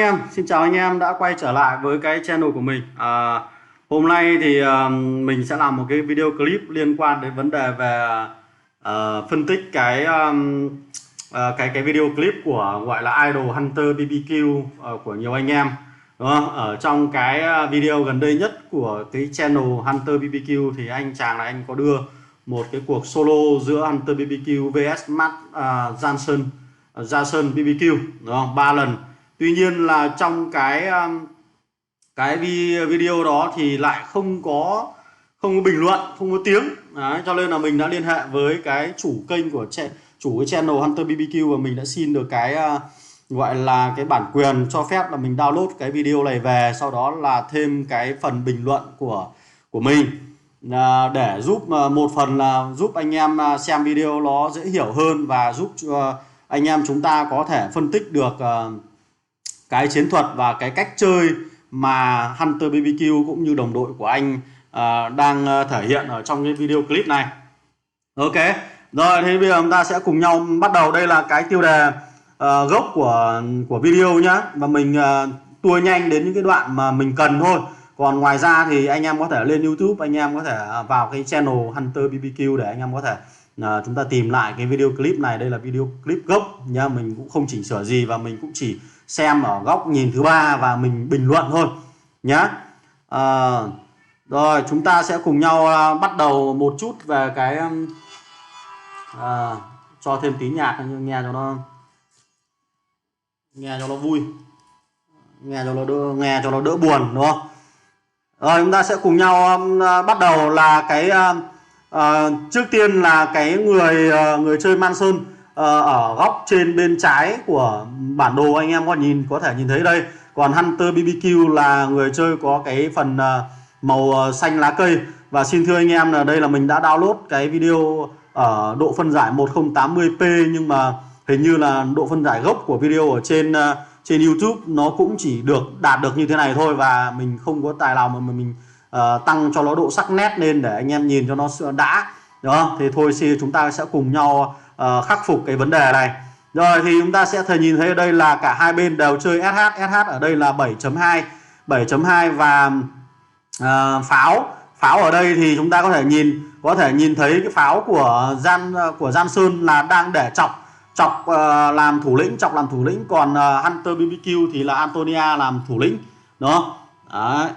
em, xin chào anh em đã quay trở lại với cái channel của mình. Hôm nay thì mình sẽ làm một cái video clip liên quan đến vấn đề về phân tích cái video clip của gọi là Idol Hunter BBQ của nhiều anh em. Đúng không? Ở trong cái video gần đây nhất của cái channel Hunter BBQ thì anh chàng này anh có đưa một cái cuộc solo giữa Hunter BBQ vs Matt Jason BBQ, đúng không? 3 lần. Tuy nhiên là trong cái video đó thì lại không có bình luận, không có tiếng. Đấy, cho nên là mình đã liên hệ với cái chủ kênh của chủ cái channel Hunter BBQ và mình đã xin được cái gọi là cái bản quyền cho phép là mình download cái video này về, sau đó là thêm cái phần bình luận của mình để giúp một phần là giúp anh em xem video nó dễ hiểu hơn và giúp anh em chúng ta có thể phân tích được cái chiến thuật và cái cách chơi mà Hunter BBQ cũng như đồng đội của anh đang thể hiện ở trong cái video clip này. Ok, rồi thì bây giờ chúng ta sẽ cùng nhau bắt đầu. Đây là cái tiêu đề gốc của video nhá, và mình tua nhanh đến những cái đoạn mà mình cần thôi. Còn ngoài ra thì anh em có thể lên YouTube, anh em có thể vào cái channel Hunter BBQ để anh em có thể chúng ta tìm lại cái video clip này. Đây là video clip gốc nhá, mình cũng không chỉnh sửa gì và mình cũng chỉ xem ở góc nhìn thứ ba và mình bình luận thôi nhá. Rồi chúng ta sẽ cùng nhau bắt đầu một chút về cái cho thêm tí nhạc nghe cho nó vui, nghe cho nó đỡ buồn, đúng không? Rồi chúng ta sẽ cùng nhau bắt đầu là cái trước tiên là cái người chơi Manson ở góc trên bên trái của bản đồ anh em có thể nhìn thấy đây. Còn Hunter BBQ là người chơi có cái phần màu xanh lá cây. Và xin thưa anh em là đây là mình đã download cái video ở độ phân giải 1080p, nhưng mà hình như là độ phân giải gốc của video ở trên YouTube nó cũng chỉ đạt được như thế này thôi, và mình không có tài nào mà mình tăng cho nó độ sắc nét lên để anh em nhìn cho nó đã. Đó, thì thôi chúng ta sẽ cùng nhau khắc phục cái vấn đề này. Rồi thì chúng ta sẽ nhìn thấy ở đây là cả hai bên đều chơi SH ở đây là 7.2 và pháo ở đây thì chúng ta có thể nhìn thấy cái pháo của Johnson là đang để chọc làm thủ lĩnh, còn Hunter BBQ thì là Antonia làm thủ lĩnh đó. Đấy.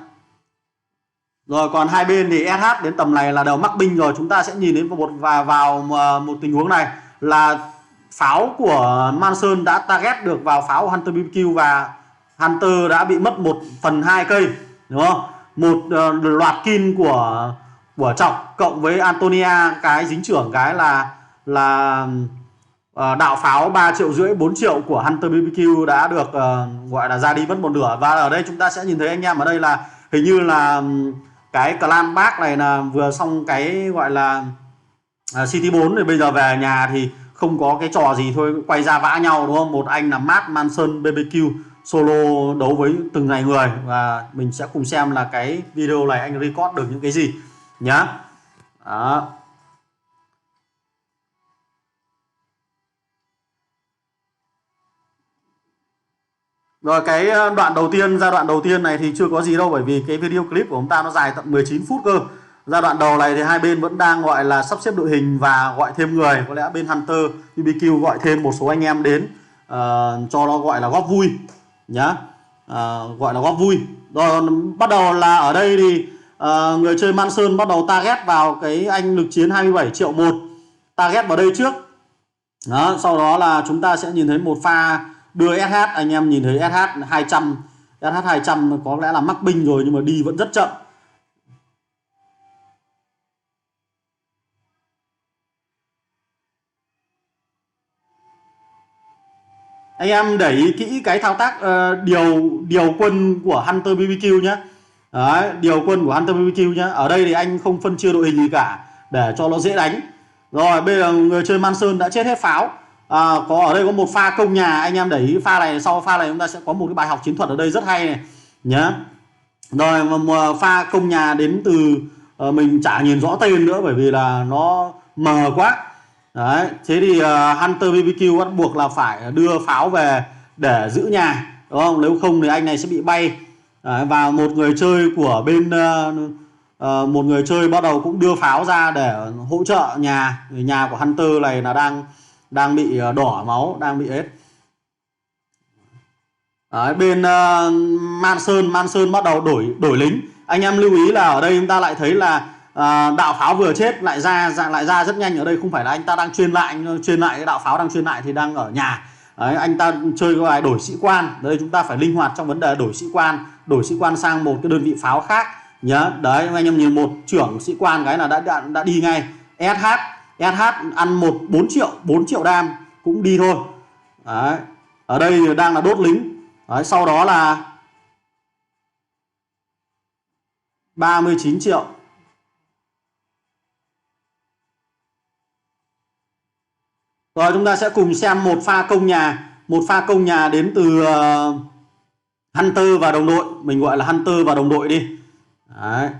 Rồi còn hai bên thì SH đến tầm này là đều mắc binh rồi. Chúng ta sẽ nhìn đến vào một tình huống này là pháo của Manson đã target được vào pháo của Hunter BBQ và Hunter đã bị mất 1/2 cây, đúng không? Một loạt kill của chọc cộng với Antonia cái dính trưởng cái là đạo pháo 3,5 triệu 4 triệu của Hunter BBQ đã được gọi là ra đi mất một nửa. Và ở đây chúng ta sẽ nhìn thấy anh em ở đây là hình như là cái clan bác này là vừa xong cái gọi là City 4 thì bây giờ về nhà thì không có cái trò gì thôi, quay ra vã nhau, đúng không? Một anh là Matt Manson BBQ solo đấu với từng này người, và mình sẽ cùng xem là cái video này anh record được những cái gì nhá. Đó. Rồi cái giai đoạn đầu tiên này thì chưa có gì đâu, bởi vì cái video clip của chúng ta nó dài tận 19 phút cơ. Giai đoạn đầu này thì hai bên vẫn đang gọi là sắp xếp đội hình và gọi thêm người. Có lẽ bên Hunter BBQ gọi thêm một số anh em đến cho nó gọi là góp vui nhá, gọi là góp vui. Rồi bắt đầu là ở đây thì người chơi Manson bắt đầu target vào cái anh lực chiến 27,1 triệu, target vào đây trước đó. Sau đó là chúng ta sẽ nhìn thấy một pha đưa SH, anh em nhìn thấy SH 200 có lẽ là mắc binh rồi nhưng mà đi vẫn rất chậm. Anh em để ý kỹ cái thao tác điều quân của Hunter BBQ nhé. Đấy, điều quân của Hunter BBQ nhé. Ở đây thì anh không phân chia đội hình gì cả để cho nó dễ đánh. Rồi bây giờ người chơi Manson đã chết hết pháo. Ở đây có một pha công nhà, anh em để ý pha này, sau pha này chúng ta sẽ có một cái bài học chiến thuật ở đây rất hay này nhé. Rồi một pha công nhà đến từ mình chả nhìn rõ tên nữa bởi vì là nó mờ quá. Đấy, thế thì Hunter BBQ bắt buộc là phải đưa pháo về để giữ nhà. đúng không? Nếu không thì anh này sẽ bị bay. Đấy, và một người chơi của bên một người chơi bắt đầu cũng đưa pháo ra để hỗ trợ nhà của Hunter này là đang bị đỏ máu, đang bị ết. Đấy, bên Man Sơn bắt đầu đổi lính. Anh em lưu ý là ở đây chúng ta lại thấy là đạo pháo vừa chết lại ra rất nhanh. Ở đây không phải là anh ta đang chuyên lại cái đạo pháo đang chuyên lại thì đang ở nhà. Đấy, anh ta chơi cái bài đổi sĩ quan. Đây chúng ta phải linh hoạt trong vấn đề đổi sĩ quan sang một cái đơn vị pháo khác nhớ. Đấy, anh em nhìn một trưởng sĩ quan cái là đã đi ngay. SH ăn 4 triệu đam cũng đi thôi. Đấy, ở đây đang là đốt lính. Đấy, sau đó là 39 triệu. Rồi chúng ta sẽ cùng xem một pha công nhà đến từ Hunter và đồng đội. Mình gọi là Hunter và đồng đội đi. Đấy.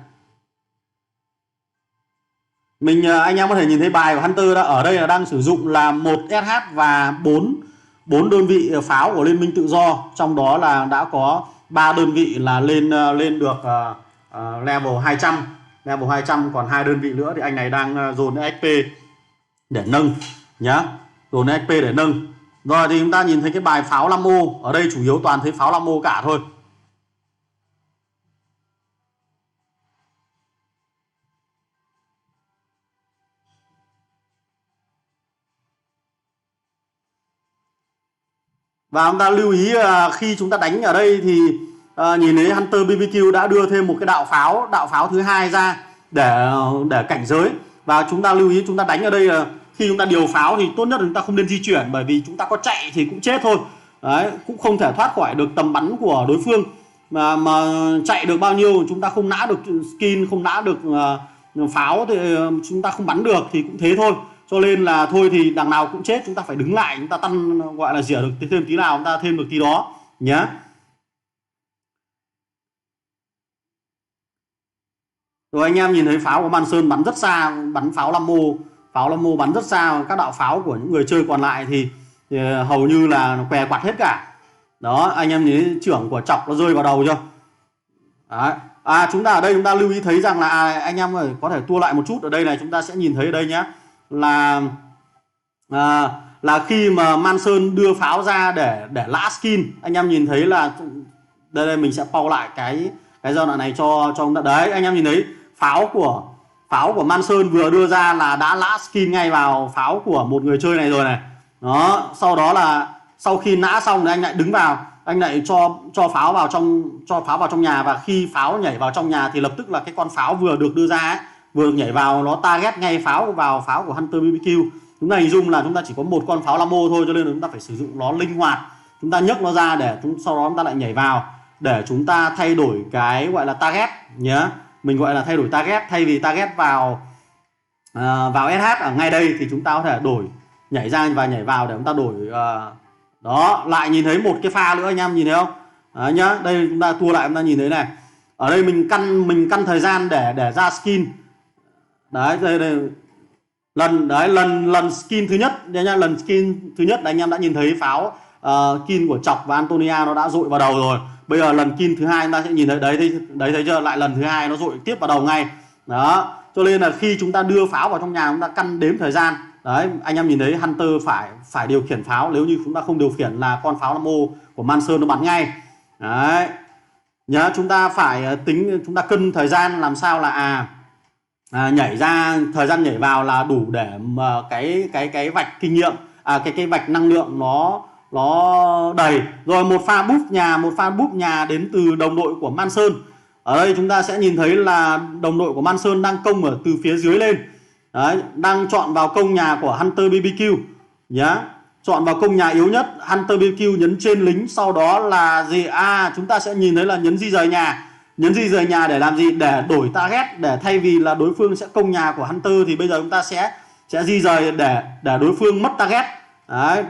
Anh em có thể nhìn thấy bài của Hunter đó, ở đây là đang sử dụng là một SH và 4 đơn vị pháo của Liên minh Tự Do, trong đó là đã có 3 đơn vị là lên được level 200, còn 2 đơn vị nữa thì anh này đang dồn XP để nâng nhá, dồn XP để nâng. Rồi thì chúng ta nhìn thấy cái bài pháo 5 ô, ở đây chủ yếu toàn thấy pháo 5 ô cả thôi. Và chúng ta lưu ý khi chúng ta đánh ở đây thì nhìn thấy Hunter BBQ đã đưa thêm một cái đạo pháo thứ hai ra để cảnh giới. Và chúng ta lưu ý chúng ta đánh ở đây là khi chúng ta điều pháo thì tốt nhất là chúng ta không nên di chuyển, bởi vì chúng ta có chạy thì cũng chết thôi. Đấy, cũng không thể thoát khỏi được tầm bắn của đối phương, mà chạy được bao nhiêu chúng ta không nã được skin, không nã được pháo thì chúng ta không bắn được thì cũng thế thôi. Cho nên là thôi thì đằng nào cũng chết, chúng ta phải đứng lại, chúng ta tăng gọi là rỉa được thêm tí nào chúng ta thêm được tí đó nhé. Rồi anh em nhìn thấy pháo của Man Sơn bắn rất xa, bắn pháo 5 mô bắn rất xa. Các đạo pháo của những người chơi còn lại thì hầu như là què quặt hết cả. Đó, anh em nhìn thấy trưởng của Chọc nó rơi vào đầu chưa? Đấy. Chúng ta ở đây chúng ta lưu ý thấy rằng là anh em có thể tua lại một chút. Ở đây này chúng ta sẽ nhìn thấy ở đây nhé, là khi mà Man Sơn đưa pháo ra để lã skin, anh em nhìn thấy là đây mình sẽ pause lại cái giai đoạn này cho chúng ta. Đấy, anh em nhìn thấy pháo của Man Sơn vừa đưa ra là đã lã skin ngay vào pháo của một người chơi này rồi này. Đó, sau đó là sau khi nã xong thì anh lại đứng vào, anh lại cho pháo vào trong nhà, và khi pháo nhảy vào trong nhà thì lập tức là cái con pháo vừa được đưa ra ấy, vừa nhảy vào nó target ngay vào pháo của Hunter BBQ. Chúng ta hình dung là chúng ta chỉ có một con pháo 5 ô thôi, cho nên là chúng ta phải sử dụng nó linh hoạt. Chúng ta nhấc nó ra để sau đó chúng ta lại nhảy vào để chúng ta thay đổi cái gọi là target nhé. Mình gọi là thay đổi target, thay vì target vào SH ở ngay đây thì chúng ta có thể đổi nhảy ra và nhảy vào để chúng ta đổi. Đó, lại nhìn thấy một cái pha nữa anh em nhìn thấy không? Đấy nhá, đây chúng ta tua lại chúng ta nhìn thấy này. Ở đây mình căn thời gian để ra skin. Đấy, đây lần skin thứ nhất đây nhá, lần skin thứ nhất là anh em đã nhìn thấy pháo skin của Chọc và Antonia nó đã dội vào đầu rồi. Bây giờ lần skin thứ hai chúng ta sẽ nhìn thấy đấy thấy chưa, lại lần thứ hai nó dội tiếp vào đầu ngay. Đó, cho nên là khi chúng ta đưa pháo vào trong nhà chúng ta căn đếm thời gian. Đấy, anh em nhìn thấy Hunter phải điều khiển pháo, nếu như chúng ta không điều khiển là con pháo 5 ô của Man Sơn nó bắn ngay. Đấy, nhớ chúng ta phải tính, chúng ta cân thời gian làm sao là nhảy ra, thời gian nhảy vào là đủ để mà cái vạch kinh nghiệm, cái vạch năng lượng nó đầy. Rồi một pha búp nhà đến từ đồng đội của Man Sơn. Ở đây chúng ta sẽ nhìn thấy là đồng đội của Man Sơn đang công ở từ phía dưới lên. Đấy, đang chọn vào công nhà của Hunter BBQ nhá. Chọn vào công nhà yếu nhất, Hunter BBQ nhấn trên lính, sau đó là gì? Chúng ta sẽ nhìn thấy là nhấn di rời nhà. Nhấn di rời nhà để làm gì? Để đổi target, để thay vì là đối phương sẽ công nhà của Hunter thì bây giờ chúng ta sẽ di rời để đối phương mất target. Đấy,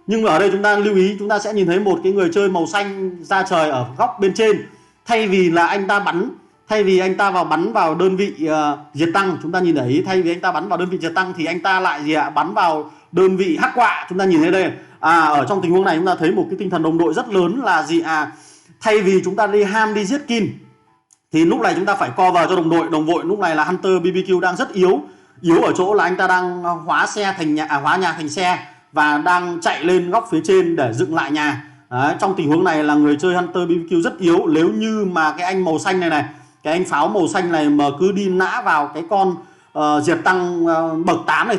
nhưng ở đây chúng ta lưu ý, chúng ta sẽ nhìn thấy một cái người chơi màu xanh ra trời ở góc bên trên. Thay vì anh ta bắn vào đơn vị diệt tăng, chúng ta nhìn thấy thay vì anh ta bắn vào đơn vị diệt tăng thì anh ta lại bắn vào đơn vị hắc quạ. Chúng ta nhìn thấy đây ở trong tình huống này chúng ta thấy một cái tinh thần đồng đội rất lớn là gì? Thay vì chúng ta đi ham đi giết Kin thì lúc này chúng ta phải cover cho đồng đội. Đồng đội lúc này là Hunter BBQ đang rất yếu ở chỗ là anh ta đang hóa nhà thành xe và đang chạy lên góc phía trên để dựng lại nhà. Đấy, trong tình huống này là người chơi Hunter BBQ rất yếu. Nếu như mà cái anh màu xanh này cái anh pháo màu xanh này mà cứ đi nã vào cái con diệt tăng bậc 8 này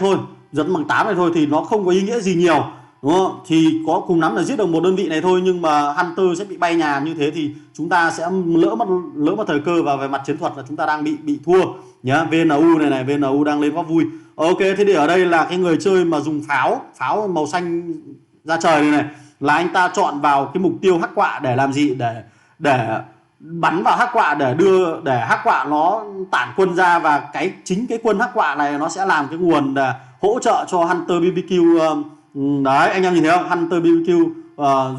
thôi, thì nó không có ý nghĩa gì nhiều, đúng không? Thì có cùng lắm là giết được một đơn vị này thôi, nhưng mà Hunter sẽ bị bay nhà, như thế thì chúng ta sẽ lỡ mất thời cơ, và về mặt chiến thuật là chúng ta đang bị thua nhá. VNU này VNU đang lên góp vui. Ok, thế thì ở đây là cái người chơi mà dùng pháo màu xanh ra trời này là anh ta chọn vào cái mục tiêu hắc quạ để làm gì? Để bắn vào hắc quạ, để hắc quạ nó tản quân ra, và chính cái quân hắc quạ này nó sẽ làm cái nguồn để hỗ trợ cho Hunter BBQ. Đấy, anh em nhìn thấy không? Hunter BBQ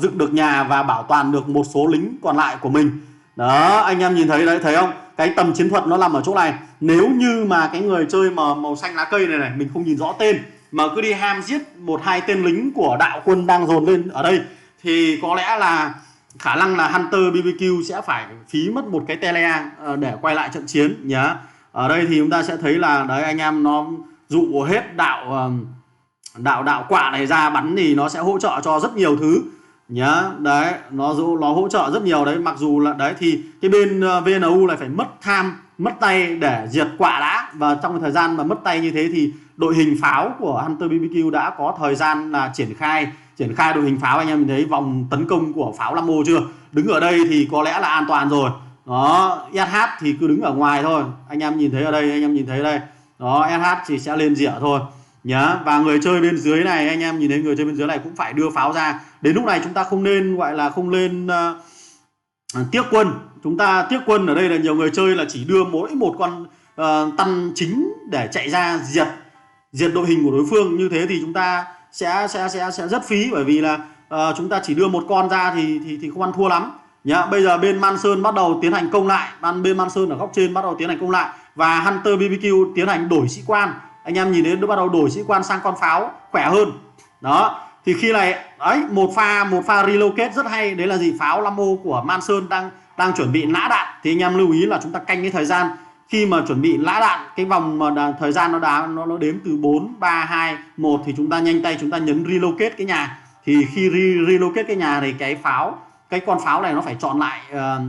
dựng được nhà và bảo toàn được một số lính còn lại của mình. Đó, anh em nhìn thấy đấy, thấy không? Cái tầm chiến thuật nó nằm ở chỗ này. Nếu như mà cái người chơi mà màu xanh lá cây này mình không nhìn rõ tên mà cứ đi ham giết 1-2 tên lính của đạo quân đang dồn lên ở đây, thì có lẽ là khả năng là Hunter BBQ sẽ phải phí mất một cái tele để quay lại trận chiến nhá. Ở đây thì chúng ta sẽ thấy là đấy, anh em nó dụ hết đạo quạ này ra bắn thì nó sẽ hỗ trợ cho rất nhiều thứ nhá. Đấy, nó hỗ trợ rất nhiều đấy. Mặc dù là đấy thì cái bên VNU lại phải mất tay để diệt quạ đã, và trong thời gian mà mất tay như thế thì đội hình pháo của Hunter BBQ đã có thời gian là triển khai đội hình pháo. Anh em nhìn thấy vòng tấn công của pháo Lambo chưa? Đứng ở đây thì có lẽ là an toàn rồi. Đó, SH thì cứ đứng ở ngoài thôi. Anh em nhìn thấy ở đây, đó, SH thì sẽ lên rỉa thôi nhá. Và người chơi bên dưới này, anh em nhìn thấy người chơi bên dưới này cũng phải đưa pháo ra. Đến lúc này chúng ta không nên tiếc quân. Chúng ta tiếc quân ở đây là nhiều người chơi là chỉ đưa mỗi một con tăn chính để chạy ra diệt đội hình của đối phương. Như thế thì chúng ta sẽ rất phí, bởi vì là chúng ta chỉ đưa một con ra thì không ăn thua lắm nhá. Bây giờ bên Manson bắt đầu tiến hành công lại, bên Manson ở góc trên bắt đầu tiến hành công lại, và Hunter BBQ tiến hành đổi sĩ quan. Anh em nhìn thấy nó bắt đầu đổi sĩ quan sang con pháo khỏe hơn. Đó, thì khi này đấy, một pha relocate rất hay, đấy là gì? Pháo Lambo của Manson đang chuẩn bị nã đạn, thì anh em lưu ý là chúng ta canh cái thời gian khi mà chuẩn bị nã đạn, cái vòng mà thời gian nó đếm từ 4 3 2 1 thì chúng ta nhanh tay chúng ta nhấn relocate cái nhà. Thì khi relocate cái nhà thì cái con pháo này nó phải chọn lại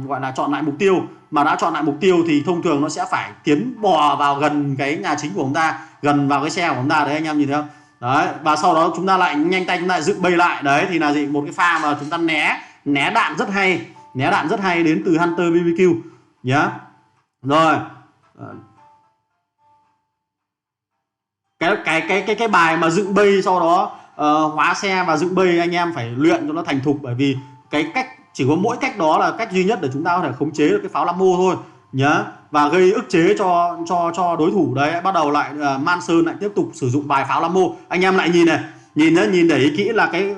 gọi là chọn lại mục tiêu, mà đã chọn lại mục tiêu thì thông thường nó sẽ phải tiến bò vào gần cái nhà chính của chúng ta, gần vào cái xe của chúng ta đấy, anh em nhìn thấy không? Đấy, và sau đó chúng ta lại nhanh tay chúng ta dựng bầy lại. Đấy thì là gì? Một cái pha mà chúng ta né đạn rất hay đến từ Hunter BBQ nhá. Rồi cái bài mà dựng bầy sau đó hóa xe và dựng bầy, anh em phải luyện cho nó thành thục, bởi vì cái cách chỉ có mỗi cách đó là cách duy nhất để chúng ta có thể khống chế được cái pháo Lambo thôi nhá, và gây ức chế cho đối thủ. Đấy, bắt đầu lại Manson lại tiếp tục sử dụng bài pháo Lambo. Anh em lại nhìn để ý kỹ là cái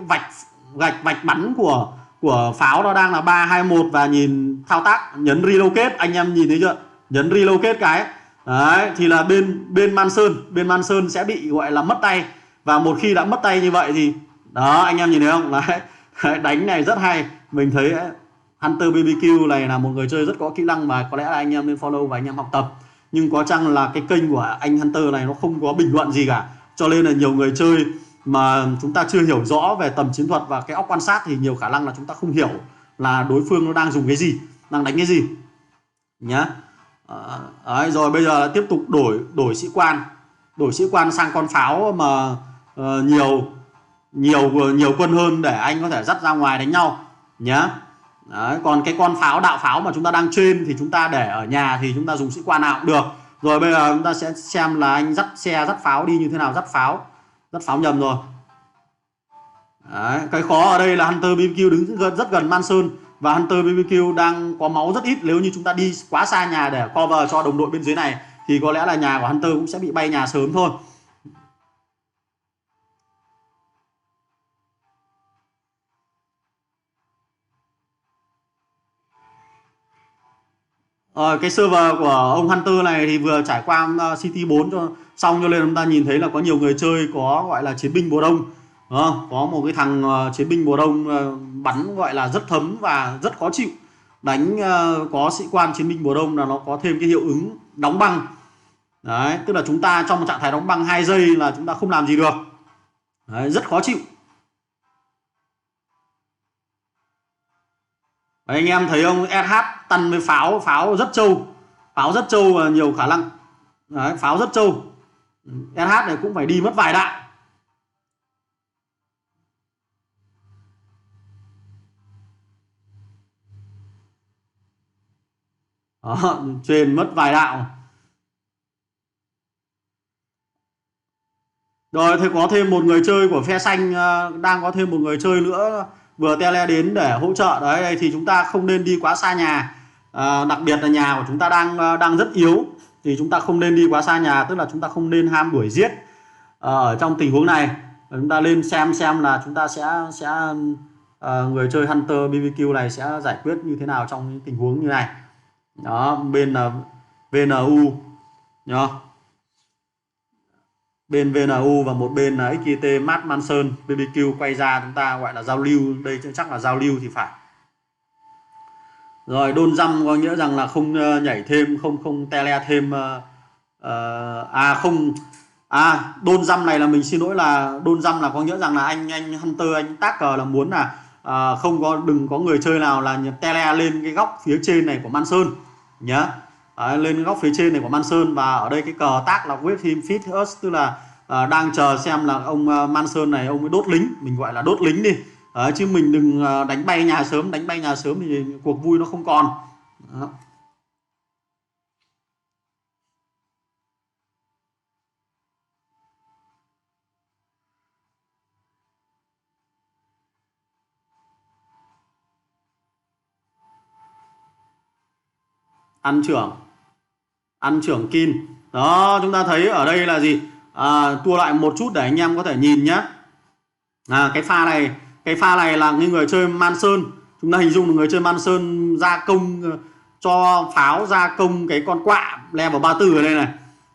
vạch bắn của pháo nó đang là 3 2 1, và nhìn thao tác nhấn relocate, anh em nhìn thấy chưa? Nhấn relocate cái đấy thì là bên Manson sẽ bị gọi là mất tay, và một khi đã mất tay như vậy thì đó, anh em nhìn thấy không? Đấy, đánh này rất hay. Mình thấy Hunter BBQ này là một người chơi rất có kỹ năng, mà có lẽ là anh em nên follow và anh em học tập. Nhưng có chăng là cái kênh của anh Hunter này nó không có bình luận gì cả, cho nên là nhiều người chơi mà chúng ta chưa hiểu rõ về tầm chiến thuật và cái óc quan sát thì nhiều khả năng là chúng ta không hiểu là đối phương nó đang dùng cái gì, đang đánh cái gì nhá. Đấy, rồi bây giờ tiếp tục đổi sĩ quan sang con pháo mà nhiều quân hơn để anh có thể dắt ra ngoài đánh nhau nhá. Đấy, còn cái con đạo pháo mà chúng ta đang trên thì chúng ta để ở nhà thì chúng ta dùng sĩ quan nào cũng được. Rồi bây giờ chúng ta sẽ xem là anh dắt pháo đi như thế nào. Dắt pháo nhầm rồi. Đấy, cái khó ở đây là Hunter BBQ đứng rất gần Manson, và Hunter BBQ đang có máu rất ít. Nếu như chúng ta đi quá xa nhà để cover cho đồng đội bên dưới này thì có lẽ là nhà của Hunter cũng sẽ bị bay nhà sớm thôi. Cái server của ông Hunter này thì vừa trải qua City 4 xong, cho nên chúng ta nhìn thấy là có nhiều người chơi có gọi là chiến binh mùa đông đúng không? Có một cái thằng chiến binh mùa đông bắn gọi là rất thấm và rất khó chịu, đánh có sĩ quan chiến binh mùa đông là nó có thêm cái hiệu ứng đóng băng. Đấy, tức là chúng ta trong một trạng thái đóng băng 2 giây là chúng ta không làm gì được. Đấy, rất khó chịu. Đấy, anh em thấy không, SH tăn với pháo, pháo rất trâu, pháo rất trâu và nhiều khả năng. Đấy, pháo rất trâu. SH này cũng phải đi mất vài đạn. Đó, trên mất vài đạo. Rồi thì có thêm một người chơi của phe xanh, đang có thêm một người chơi nữa vừa tele đến để hỗ trợ. Đấy, đây thì chúng ta không nên đi quá xa nhà, đặc biệt là nhà của chúng ta đang rất yếu thì chúng ta không nên đi quá xa nhà, tức là chúng ta không nên ham đuổi giết. Ở trong tình huống này chúng ta lên xem là chúng ta sẽ người chơi Hunter BBQ này sẽ giải quyết như thế nào trong những tình huống như này. Đó, bên là VNU nhá, bên VNU và một bên là XYT Matt Manson BBQ quay ra, chúng ta gọi là giao lưu, đây chắc là giao lưu thì phải. Rồi đôn dăm có nghĩa rằng là không nhảy thêm, không tele thêm, đôn dăm này là mình xin lỗi, là đôn dăm là có nghĩa rằng là anh Hunter, anh Taker là muốn là đừng có người chơi nào là tele lên cái góc phía trên này của Manson nhá. Lên góc phía trên này của Manson, và ở đây cái cờ tác là with him fit us, tức là đang chờ xem là ông Manson này ông ấy đốt lính, mình gọi là đốt lính đi. Chứ mình đừng đánh bay nhà sớm, đánh bay nhà sớm thì cuộc vui nó không còn. Đó. Ăn trưởng kin. Đó, chúng ta thấy ở đây là gì, tua lại một chút để anh em có thể nhìn nhé. Cái pha này là cái người chơi Manson, chúng ta hình dung là người chơi Manson gia công cho pháo, gia công cái con quạ level 34 ở đây này.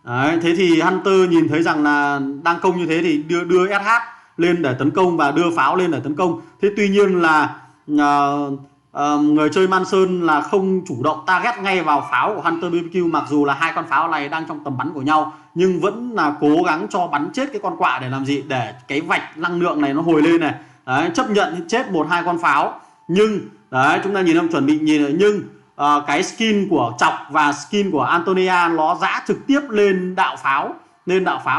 Đấy, thế thì Hunter nhìn thấy rằng là đang công như thế thì đưa SH lên để tấn công và đưa pháo lên để tấn công. Thế tuy nhiên là người chơi Manson là không chủ động target ngay vào pháo của Hunter BBQ, mặc dù là hai con pháo này đang trong tầm bắn của nhau, nhưng vẫn là cố gắng cho bắn chết cái con quạ để làm gì, để cái vạch năng lượng này nó hồi lên này. Đấy, chấp nhận chết 1-2 con pháo. Nhưng đấy, chúng ta nhìn không, chuẩn bị nhìn, nhưng cái skin của Chọc và skin của Antonia nó giã trực tiếp lên đạo pháo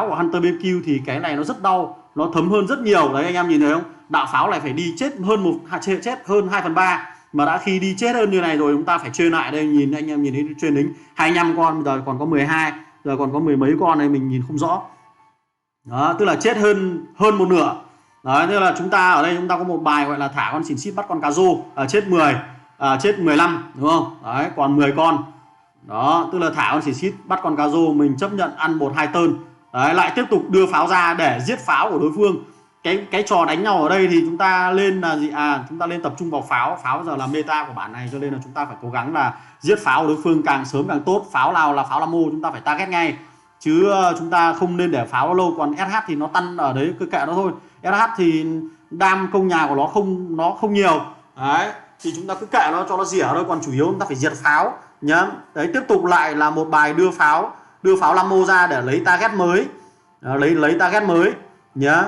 của Hunter BBQ, thì cái này nó rất đau, nó thấm hơn rất nhiều. Đấy, anh em nhìn thấy không, đạo pháo này phải đi chết hơn 2/3, mà đã khi đi chết hơn như này rồi chúng ta phải chuyên lại. Đây nhìn anh em nhìn thấy chuyên lính 25 con, giờ còn có 12, giờ còn có mười mấy con này mình nhìn không rõ. Đó, tức là chết hơn một nửa. Đấy, tức là chúng ta ở đây chúng ta có một bài gọi là thả con xỉn xít bắt con cá rô, chết 10, chết 15 đúng không? Đấy, còn 10 con. Đó, tức là thả con xỉn xít bắt con cá rô, mình chấp nhận ăn 1-2 tơn. Đấy, lại tiếp tục đưa pháo ra để giết pháo của đối phương. Cái trò đánh nhau ở đây thì chúng ta lên là gì, chúng ta lên tập trung vào pháo giờ là meta của bản này, cho nên là chúng ta phải cố gắng là giết pháo của đối phương càng sớm càng tốt. Pháo nào là pháo Lammo chúng ta phải target ngay, chứ chúng ta không nên để pháo lâu. Còn SH thì nó tăn ở đấy, cứ kệ nó thôi. SH thì đam công nhà của nó không nhiều. Đấy, thì chúng ta cứ kệ nó cho nó rỉa thôi, còn chủ yếu chúng ta phải diệt pháo nhá. Đấy, tiếp tục lại là một bài đưa pháo Lammo ra để lấy target mới, lấy target mới nhá.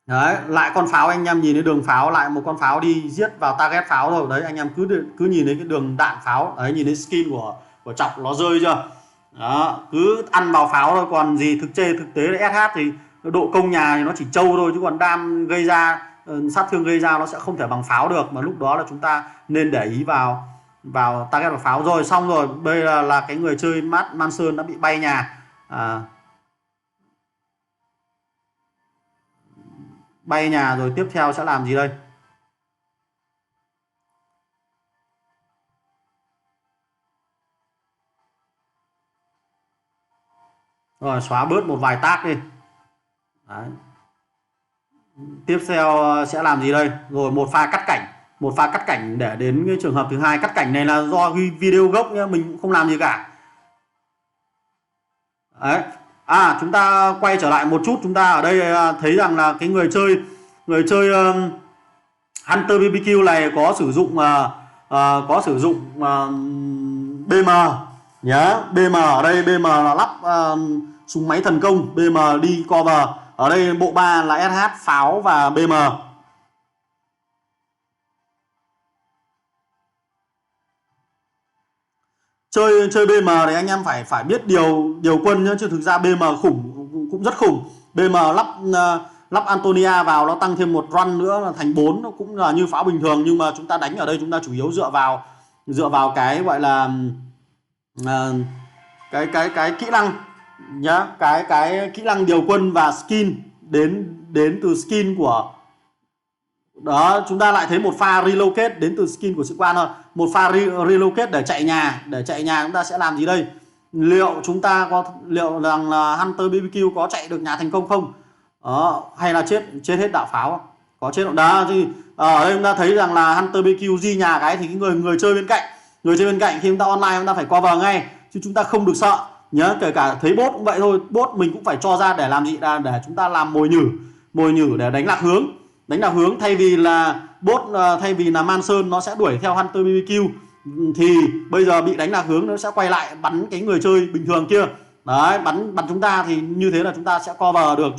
Đấy, lại con pháo, anh em nhìn thấy đường pháo, lại một con pháo đi giết vào target pháo rồi. Đấy, anh em cứ nhìn thấy cái đường đạn pháo đấy, nhìn thấy skin của Chọc nó rơi chưa. Đó, cứ ăn vào pháo thôi. Còn gì thực tế là SH thì độ công nhà thì nó chỉ trâu thôi, chứ còn đam gây ra, sát thương gây ra nó sẽ không thể bằng pháo được, mà lúc đó là chúng ta nên để ý vào target vào pháo. Rồi xong rồi, đây là cái người chơi Matt Manson đã bị bay nhà, bay nhà rồi tiếp theo sẽ làm gì đây? Rồi xóa bớt một vài tác đi. Đấy. Tiếp theo sẽ làm gì đây? Rồi một pha cắt cảnh để đến cái trường hợp thứ hai. Cắt cảnh này là do ghi video gốc nhé, mình cũng không làm gì cả. Đấy, chúng ta quay trở lại một chút, chúng ta ở đây thấy rằng là cái người chơi Hunter BBQ này có sử dụng BM nhá. BM ở đây BM là lắp súng máy thần công, BM đi cover. Ở đây bộ ba là SH, pháo và BM. Chơi BM thì anh em phải biết điều quân nhá, chứ thực ra BM cũng rất khủng. BM lắp Antonia vào, nó tăng thêm một run nữa là thành 4, nó cũng là như pháo bình thường, nhưng mà chúng ta đánh ở đây chúng ta chủ yếu dựa vào cái gọi là cái kỹ năng nhá, cái kỹ năng điều quân và skin đến từ skin của đó. Chúng ta lại thấy một pha relocate đến từ skin của sĩ quan thôi, một pha relocate để chạy nhà chúng ta sẽ làm gì đây? Liệu rằng là Hunter BBQ có chạy được nhà thành công không? Đó, hay là chết hết đạo pháo, có chết đó chứ. Ở đây chúng ta thấy rằng là Hunter BBQ di nhà cái thì cái người chơi bên cạnh khi chúng ta online chúng ta phải cover ngay, chứ chúng ta không được sợ nhớ. Kể cả thấy bot cũng vậy thôi, bot mình cũng phải cho ra để làm gì, để chúng ta làm mồi nhử để đánh lạc hướng. Thay vì là Manson nó sẽ đuổi theo Hunter BBQ thì bây giờ bị đánh lạc hướng, nó sẽ quay lại bắn cái người chơi bình thường kia đấy, bắn chúng ta, thì như thế là chúng ta sẽ cover được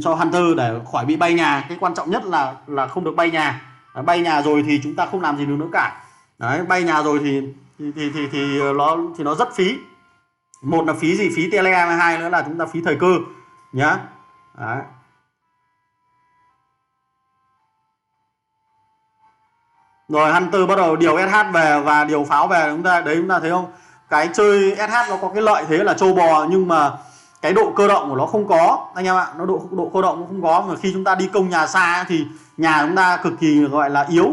cho Hunter để khỏi bị bay nhà. Cái quan trọng nhất là không được bay nhà. Bay nhà rồi thì chúng ta không làm gì được nữa cả đấy. Bay nhà rồi thì nó rất phí. Một là phí gì? Phí tele, hai nữa là chúng ta phí thời cơ nhá. Đấy. Rồi Hunter bắt đầu điều SH về và điều pháo về. Chúng ta thấy không, cái chơi SH nó có cái lợi thế là trâu bò, nhưng mà cái độ cơ động của nó không có anh em ạ. Nó độ cơ động cũng không có, mà khi chúng ta đi công nhà xa thì nhà chúng ta cực kỳ gọi là yếu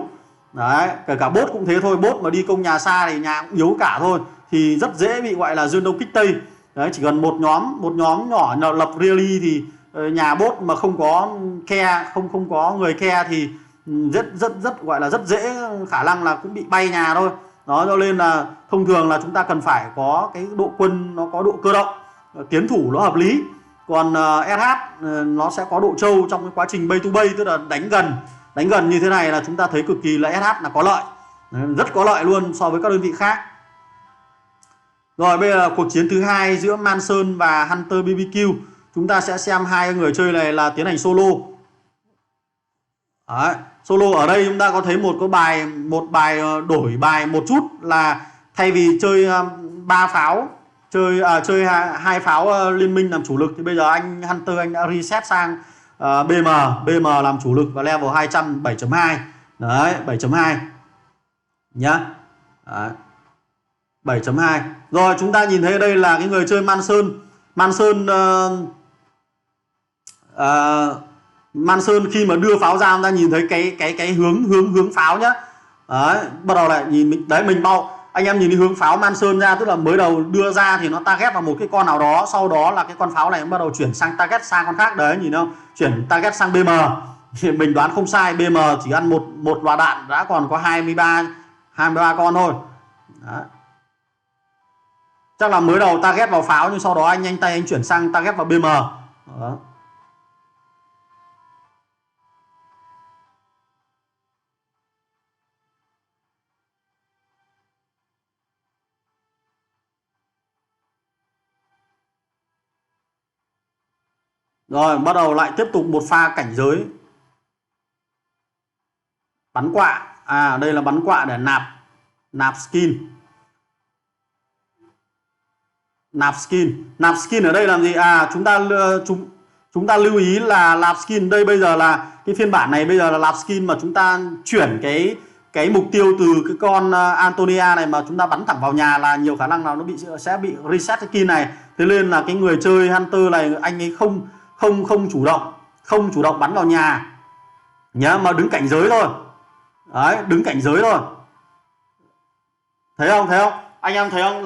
đấy. Kể cả bot cũng thế thôi, bot mà đi công nhà xa thì nhà cũng yếu cả thôi, thì rất dễ bị gọi là dương đông kích tây đấy. Chỉ cần một nhóm nhỏ lập really thì nhà bot mà không có care, không có người care thì rất gọi là rất dễ khả năng là cũng bị bay nhà thôi đó. Cho nên là thông thường là chúng ta cần phải có cái độ quân nó có độ cơ động, tiến thủ nó hợp lý. Còn SH nó sẽ có độ trâu trong cái quá trình bay to bay, tức là đánh gần như thế này là chúng ta thấy cực kỳ là SH là có lợi, rất có lợi luôn so với các đơn vị khác. Rồi bây giờ là cuộc chiến thứ hai giữa Manson và Hunter BBQ. Chúng ta sẽ xem hai người chơi này là tiến hành solo. Đấy, solo ở đây chúng ta có thấy một bài đổi bài một chút, là thay vì chơi 3 pháo, chơi 2 pháo liên minh làm chủ lực, thì bây giờ Hunter anh đã reset sang BM làm chủ lực và level 200 7.2. Đấy, 7.2 nhá. Đấy, 7.2. Rồi chúng ta nhìn thấy đây là cái người chơi Manson khi mà đưa pháo ra, chúng ta nhìn thấy cái hướng pháo nhá. Đấy, bắt đầu lại nhìn đấy, anh em nhìn cái hướng pháo Manson ra, tức là mới đầu đưa ra thì nó target vào một cái con nào đó, sau đó là cái con pháo này bắt đầu chuyển sang target sang con khác đấy, nhìn không? Chuyển target sang BM. Thì mình đoán không sai, BM chỉ ăn một loạt đạn đã còn có 23 con thôi. Đấy. Chắc là mới đầu target vào pháo, nhưng sau đó anh tay chuyển sang target vào BM. Đó. Rồi bắt đầu lại tiếp tục một pha cảnh giới bắn quạ. Đây là bắn quạ để nạp skin. Nạp skin ở đây làm gì? Chúng ta lưu ý là nạp skin đây, bây giờ là cái phiên bản này bây giờ là nạp skin mà chúng ta chuyển cái mục tiêu từ cái con Antonia này mà chúng ta bắn thẳng vào nhà là nhiều khả năng là nó sẽ bị reset skin này. Thế nên là cái người chơi Hunter này anh ấy không chủ động bắn vào nhà nhá, mà đứng cảnh giới thôi. Đấy, đứng cảnh giới thôi. Thấy không? Anh em thấy không,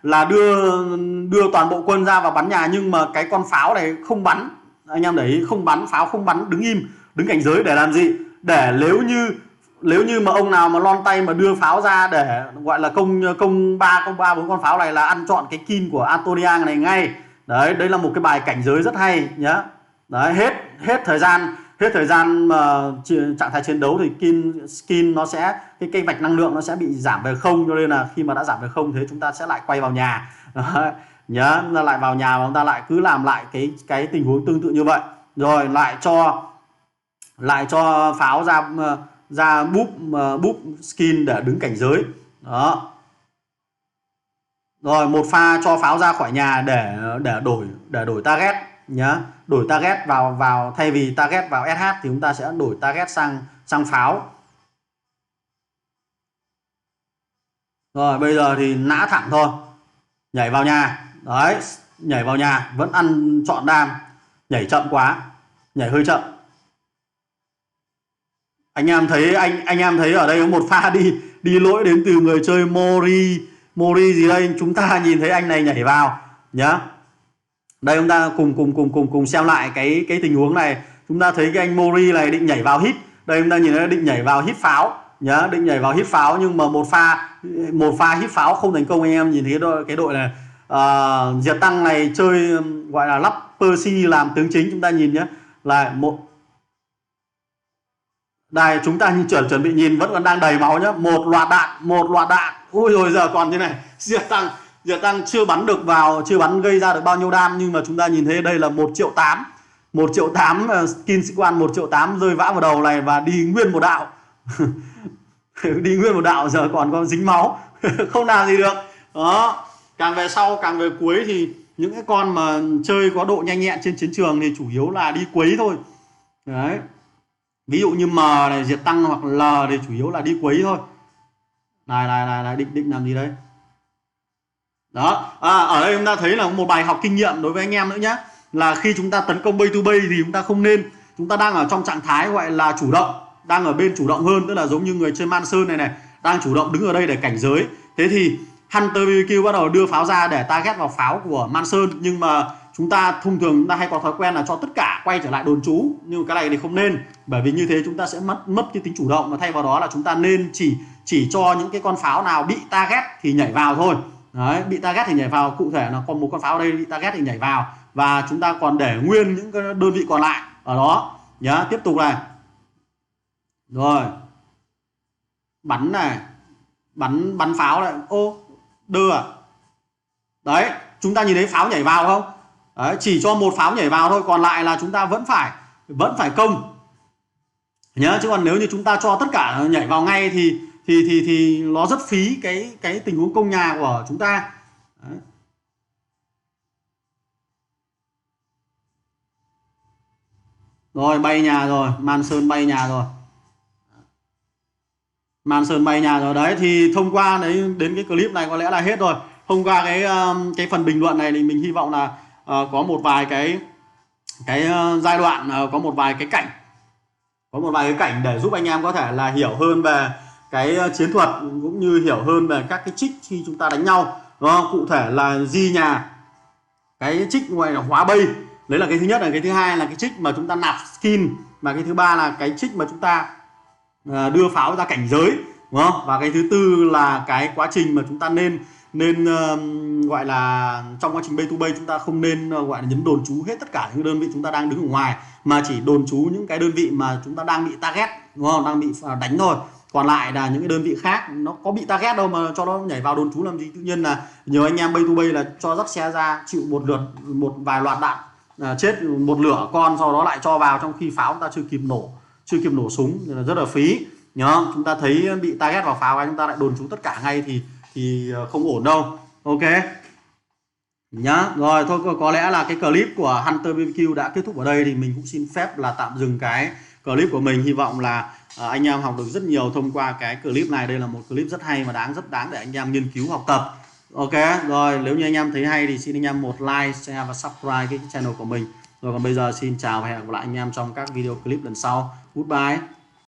là đưa toàn bộ quân ra và bắn nhà, nhưng mà cái con pháo này không bắn. Anh em để ý, không bắn pháo, không bắn, đứng im, đứng cảnh giới để làm gì? Để nếu như nếu như mà ông nào mà lon tay mà đưa pháo ra để gọi là công ba bốn con pháo này là ăn trọn cái kin của Antonia này ngay. Đấy, đây là một cái bài cảnh giới rất hay nhá. Đấy, hết thời gian mà trạng thái chiến đấu thì skin nó sẽ cái vạch năng lượng nó sẽ bị giảm về không, cho nên là khi mà đã giảm về không thế chúng ta sẽ lại quay vào nhà. Đấy, nhá, chúng ta lại vào nhà và chúng ta lại cứ làm lại cái tình huống tương tự như vậy. Rồi lại cho pháo ra búp skin để đứng cảnh giới. Đó. Rồi một pha cho pháo ra khỏi nhà để đổi target nhá. Đổi target vào thay vì target vào SH thì chúng ta sẽ đổi target sang pháo. Rồi bây giờ thì nã thẳng thôi. Nhảy vào nhà. Đấy, nhảy vào nhà vẫn ăn trọn đam. Nhảy chậm quá, nhảy hơi chậm. Anh em thấy ở đây có một pha đi lỗi đến từ người chơi Mori gì đây, chúng ta nhìn thấy anh này nhảy vào nhá. Đây chúng ta cùng xem lại cái tình huống này. Chúng ta thấy cái anh Mori này định nhảy vào hit. Đây chúng ta nhìn thấy định nhảy vào hit pháo nhá, định nhảy vào hit pháo nhưng mà một pha hit pháo không thành công. Anh em nhìn thấy cái đội này Diệt Tăng này chơi gọi là lắp Percy làm tướng chính. Chúng ta nhìn nhé, là đây chúng ta chuẩn bị nhìn vẫn còn đang đầy máu nhá, một loạt đạn. Ui rồi giờ còn như này, Diệt Tăng chưa bắn gây ra được bao nhiêu đam, nhưng mà chúng ta nhìn thấy đây là 1.800.000 1.800.000 skin sĩ quan 1.800.000 rơi vã vào đầu này và đi nguyên một đạo. Đi nguyên một đạo giờ còn có dính máu. Không làm gì được. Đó, càng về sau càng về cuối thì những cái con mà chơi có độ nhanh nhẹn trên chiến trường thì chủ yếu là đi quấy thôi. Đấy, ví dụ như M này, Diệt Tăng hoặc L thì chủ yếu là đi quấy thôi. Này định làm gì đấy. Đó, ở đây chúng ta thấy là một bài học kinh nghiệm đối với anh em nữa nhé, là khi chúng ta tấn công bay to bay thì chúng ta không nên, chúng ta đang ở trong trạng thái gọi là chủ động, đang ở bên chủ động hơn, tức là giống như người chơi Manson này đang chủ động đứng ở đây để cảnh giới. Thế thì Hunter BBQ bắt đầu đưa pháo ra để target vào pháo của Manson, nhưng mà chúng ta thông thường chúng ta hay có thói quen là cho tất cả quay trở lại đồn trú, nhưng cái này thì không nên, bởi vì như thế chúng ta sẽ mất cái tính chủ động, mà thay vào đó là chúng ta nên chỉ cho những cái con pháo nào bị target thì nhảy vào thôi. Đấy, bị target thì nhảy vào, cụ thể là còn một con pháo ở đây bị target thì nhảy vào, và chúng ta còn để nguyên những cái đơn vị còn lại ở đó nhá. Tiếp tục này, rồi bắn này, bắn pháo này, ô đưa à. Đấy, chúng ta nhìn thấy pháo nhảy vào không? Đấy, chỉ cho một pháo nhảy vào thôi, còn lại là chúng ta vẫn phải công nhớ, chứ còn nếu như chúng ta cho tất cả nhảy vào ngay thì nó rất phí cái tình huống công nhà của chúng ta. Đấy. Rồi bay nhà rồi, Manson bay nhà rồi. Manson bay nhà rồi. Đấy, thì thông qua đấy đến cái clip này có lẽ là hết rồi. Thông qua cái phần bình luận này thì mình hy vọng là có một vài cái giai đoạn, có một vài cái cảnh để giúp anh em có thể là hiểu hơn về cái chiến thuật, cũng như hiểu hơn về các cái trích khi chúng ta đánh nhau. Đó, cụ thể là di nhà, cái trích gọi là hóa bay, đấy là cái thứ nhất. Là cái thứ hai là cái trích mà chúng ta nạp skin, và cái thứ ba là cái trích mà chúng ta đưa pháo ra cảnh giới, đúng không? Và cái thứ tư là cái quá trình mà chúng ta nên gọi là trong quá trình bay to bay chúng ta không nên gọi là nhấn đồn trú hết tất cả những đơn vị chúng ta đang đứng ở ngoài, mà chỉ đồn trú những cái đơn vị mà chúng ta đang bị target, đúng không? Đang bị đánh thôi. Còn lại là những cái đơn vị khác nó có bị target đâu mà cho nó nhảy vào đồn trú làm gì. Tự nhiên là nhiều anh em bay to bay là cho dắt xe ra chịu một vài loạt đạn, chết một lửa con, sau đó lại cho vào trong khi pháo chúng ta chưa kịp nổ súng, là rất là phí. Nhớ không? Chúng ta thấy bị target vào pháo, chúng ta lại đồn trú tất cả ngay thì không ổn đâu. Ok nhá. Rồi thôi, có lẽ là cái clip của Hunter BBQ đã kết thúc ở đây, thì mình cũng xin phép là tạm dừng cái clip của mình. Hy vọng là anh em học được rất nhiều thông qua cái clip này. Đây là một clip rất hay và rất đáng để anh em nghiên cứu học tập. Ok rồi, nếu như anh em thấy hay thì xin anh em một like, share và subscribe cái channel của mình. Rồi còn bây giờ xin chào và hẹn gặp lại anh em trong các video clip lần sau. Goodbye.